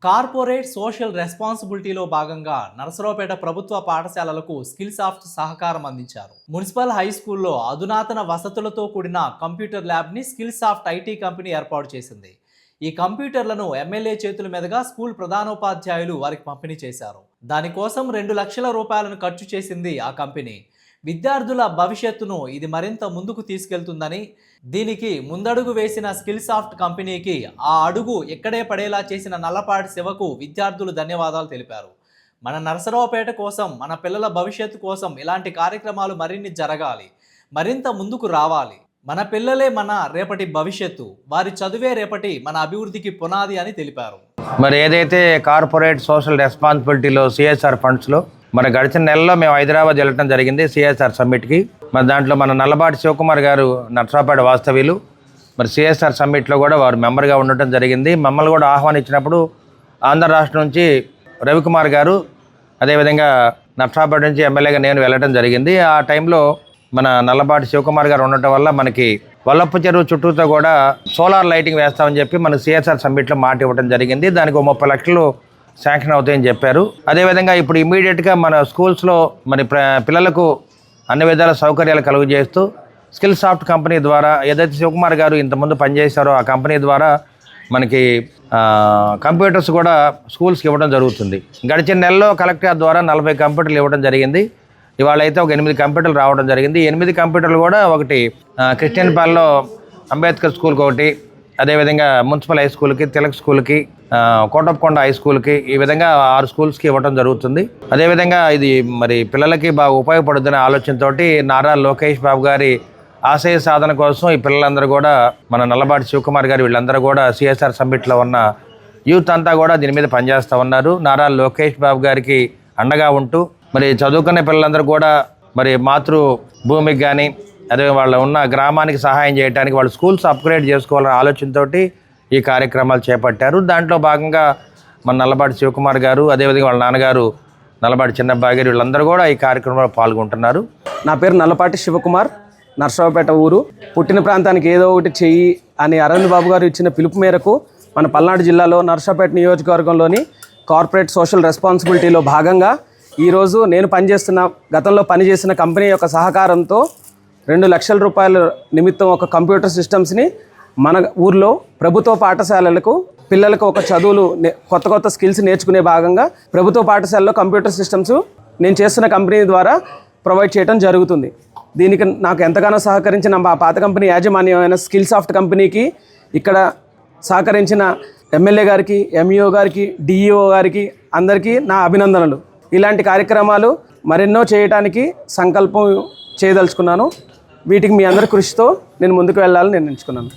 Corporate social రెస్పాన్సిబిలిటీలో భాగంగా నరసరావుపేట ప్రభుత్వ పాఠశాలలకు స్కిల్ సాఫ్ట్ సహకారం అందించారు. మున్సిపల్ హై స్కూల్లో అధునాతన వసతులతో కూడిన కంప్యూటర్ ల్యాబ్ని స్కిల్ సాఫ్ట్ ఐటీ కంపెనీ ఏర్పాటు చేసింది. ఈ కంప్యూటర్లను ఎమ్మెల్యే చేతుల మీదుగా స్కూల్ ప్రధానోపాధ్యాయులు వారికి పంపిణీ చేశారు. దానికోసం 2 లక్షల రూపాయలను ఖర్చు చేసింది ఆ కంపెనీ. విద్యార్థుల భవిష్యత్తును ఇది మరింత ముందుకు తీసుకెళ్తుందని, దీనికి ముందడుగు వేసిన స్కిల్ సాఫ్ట్ కంపెనీకి ఆ అడుగు ఎక్కడే పడేలా చేసిన నల్లపాటి శివకు విద్యార్థులు ధన్యవాదాలు తెలిపారు. మన నరసరావుపేట కోసం, మన పిల్లల భవిష్యత్తు కోసం ఇలాంటి కార్యక్రమాలు మరిన్ని జరగాలి, మరింత ముందుకు రావాలి. మన పిల్లలే మన రేపటి భవిష్యత్తు, వారి చదువే రేపటి మన అభివృద్ధికి పునాది అని తెలిపారు. మరి ఏదైతే కార్పొరేట్ సోషల్ రెస్పాన్సిబిలిటీలో సిఎస్ఆర్ ఫండ్స్లో మరి గడిచిన నెలలో మేము హైదరాబాద్ వెళ్ళడం జరిగింది సిఎస్ఆర్ సమ్మిట్కి. మరి దాంట్లో మన నల్లపాటి శివకుమార్ గారు నరసరావుపేట వాస్తవ్యులు. మరి సిఎస్ఆర్ సమ్మిట్లో కూడా వారు మెంబర్గా ఉండటం జరిగింది. మమ్మల్ని కూడా ఆహ్వానించినప్పుడు ఆంధ్ర రాష్ట్రం నుంచి రవికుమార్ గారు, అదేవిధంగా నరసరావుపేట నుంచి ఎమ్మెల్యేగా నేను వెళ్ళడం జరిగింది. ఆ టైంలో మన నల్లపాటి శివకుమార్ గారు ఉండటం వల్ల మనకి వల్లప్ప చెరువు చుట్టూతో కూడా సోలార్ లైటింగ్ వేస్తామని చెప్పి మనకు సిఎస్ఆర్ సమ్మిట్లో మాట ఇవ్వడం జరిగింది. దానికి 30 లక్షలు శాంక్షన్ అవుతాయని చెప్పారు. అదేవిధంగా ఇప్పుడు ఇమీడియట్గా మన స్కూల్స్లో మరి పిల్లలకు అన్ని విధాల సౌకర్యాలు కలుగజేస్తూ స్కిల్ సాఫ్ట్ కంపెనీ ద్వారా ఏదైతే శివకుమార్ గారు ఇంతకుముందు పనిచేశారో ఆ కంపెనీ ద్వారా మనకి కంప్యూటర్స్ కూడా స్కూల్స్కి ఇవ్వడం జరుగుతుంది. గడిచిన నెలలో కలెక్టర్ ద్వారా 40 కంప్యూటర్లు ఇవ్వడం జరిగింది. ఇవాళ అయితే ఒక 8 కంప్యూటర్లు రావడం జరిగింది. 8 కంప్యూటర్లు కూడా ఒకటి క్రిస్టియన్పాల్లో అంబేద్కర్ స్కూల్కి ఒకటి, అదేవిధంగా మున్సిపల్ హై స్కూల్కి, తిలక్ స్కూల్కి, కోటప్పకొండ హై స్కూల్కి, ఈ విధంగా 6 స్కూల్స్కి ఇవ్వడం జరుగుతుంది. అదేవిధంగా ఇది మరి పిల్లలకి బాగా ఉపయోగపడుతున్న ఆలోచనతో నారా లోకేష్ బాబు గారి ఆశయ సాధన కోసం ఈ పిల్లలందరూ కూడా మన నల్లపాటి శివకుమార్ గారు వీళ్ళందరూ కూడా సిఎస్ఆర్ సమ్మిట్లో ఉన్న యూత్ అంతా కూడా దీని మీద పనిచేస్తూ ఉన్నారు. నారా లోకేష్ బాబు గారికి అండగా ఉంటూ మరి చదువుకునే పిల్లలందరూ కూడా మరి మాతృ భూమికి కానీ అదే వాళ్ళ ఉన్న గ్రామానికి సహాయం చేయడానికి వాళ్ళు స్కూల్స్ అప్గ్రేడ్ చేసుకోవాలనే ఆలోచనతో ఈ కార్యక్రమాలు చేపట్టారు. దాంట్లో భాగంగా మన నల్లపాటి శివకుమార్ గారు, అదేవిధంగా వాళ్ళ నాన్నగారు నల్లపాటి చిన్నబ్బాయి గారు వీళ్ళందరూ కూడా ఈ కార్యక్రమంలో పాల్గొంటున్నారు. నా పేరు నల్లపాటి శివకుమార్, నరసరావుపేట ఊరు. పుట్టిన ప్రాంతానికి ఏదో ఒకటి చెయ్యి అని అరవింద్ బాబు గారు ఇచ్చిన పిలుపు మేరకు మన పల్నాడు జిల్లాలో నరసరావుపేట నియోజకవర్గంలోని కార్పొరేట్ సోషల్ రెస్పాన్సిబిలిటీలో భాగంగా ఈరోజు నేను గతంలో పనిచేసిన కంపెనీ యొక్క సహకారంతో 2 లక్షల రూపాయల నిమిత్తం ఒక కంప్యూటర్ సిస్టమ్స్ని మన ఊర్లో ప్రభుత్వ పాఠశాలలకు పిల్లలకు ఒక చదువులు కొత్త స్కిల్స్ నేర్చుకునే భాగంగా ప్రభుత్వ పాఠశాలలో కంప్యూటర్ సిస్టమ్స్ నేను చేస్తున్న కంపెనీ ద్వారా ప్రొవైడ్ చేయడం జరుగుతుంది. దీనికి నాకు ఎంతగానో సహకరించిన మా పాత కంపెనీ యాజమాన్యమైన స్కిల్ సాఫ్ట్ కంపెనీకి, ఇక్కడ సహకరించిన ఎమ్మెల్యే గారికి, ఎంఈఓ గారికి, డిఈఓ గారికి అందరికీ నా అభినందనలు. ఇలాంటి కార్యక్రమాలు మరెన్నో చేయడానికి సంకల్పం చేయదలుచుకున్నాను. వీటికి మీ అందరి కృషితో నేను ముందుకు వెళ్ళాలని నిర్ణయించుకున్నాను.